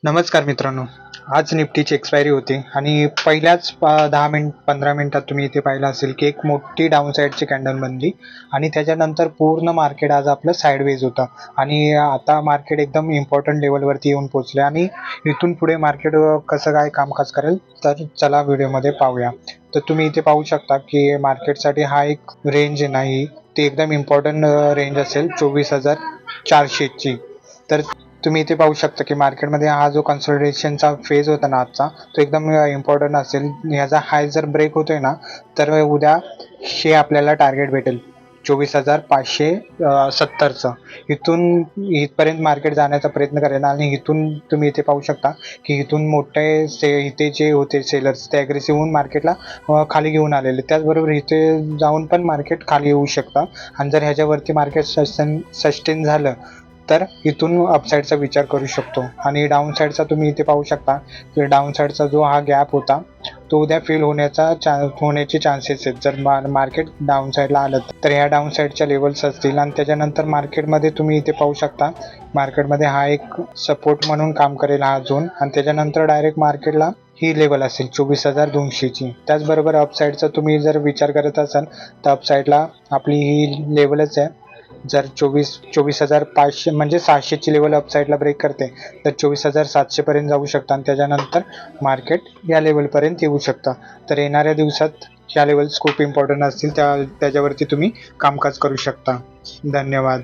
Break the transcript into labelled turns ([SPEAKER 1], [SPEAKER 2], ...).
[SPEAKER 1] नमस्कार मित्रांनो. आज निफ्टीची एक्सपायरी होती आणि पहिल्याच 10-15 मिनिटात तुम्ही इथे पाहिलं असेल की एक मोठी डाऊन साईडची कॅन्डल बनली आणि त्याच्यानंतर पूर्ण मार्केट आज आपलं साईडवेज होतं आणि आता मार्केट एकदम इम्पॉर्टंट लेवलवरती येऊन पोहोचले आणि इथून पुढे मार्केट कसं काय कामकाज करेल तर चला व्हिडिओमध्ये पाहूया. तर तुम्ही इथे पाहू शकता की मार्केटसाठी हा एक रेंज नाही, ती एकदम इम्पॉर्टंट रेंज असेल 24,400ची. तर तुम्ही इथे पाहू शकता की मार्केटमध्ये हा जो कन्सोलिडेशनचा फेज होता ना आजचा, तो एकदम इम्पॉर्टंट असेल. ह्याचा हाय जर ब्रेक होतोय ना तर उद्या हे आपल्याला टार्गेट भेटेल 24,570चं. इथून इथपर्यंत मार्केट जाण्याचा प्रयत्न करेल आणि इथून तुम्ही इथे पाहू शकता की इथून मोठे इथे जे होते सेलर्स ते ॲग्रेसिव्ह होऊन मार्केटला खाली घेऊन आलेले. त्याचबरोबर इथे जाऊन पण मार्केट खाली येऊ शकतं आणि जर ह्याच्यावरती मार्केट सस्टेन झालं तर इथून अपसाईडचा विचार करू शकतो. आणि डाऊन साईडचा तुम्ही इथे पाहू शकता की डाऊन साईडचा जो हा गॅप होता तो उद्या फिल होण्याचे चान्सेस आहेत. जर मार्केट डाऊन साईडला आलं तर ह्या डाऊन साईडच्या लेवल्स असतील आणि त्याच्यानंतर मार्केटमध्ये तुम्ही इथे पाहू शकता मार्केटमध्ये हा एक सपोर्ट म्हणून काम करेल हा झोन आणि त्याच्यानंतर डायरेक्ट मार्केटला ही लेवल असेल 24,200ची. त्याचबरोबर अपसाईडचा तुम्ही जर विचार करत असाल तर अपसाईडला आपली ही लेवलच आहे. जर 24,500 म्हणजे 600ची लेवल अपसाईडला ब्रेक करते तर 24,700पर्यंत जाऊ शकतं आणि त्याच्यानंतर मार्केट या लेवलपर्यंत येऊ शकतं. तर येणाऱ्या दिवसात ह्या लेवल्स खूप इम्पॉर्टंट असतील, त्याच्यावरती तुम्ही कामकाज करू शकता. धन्यवाद.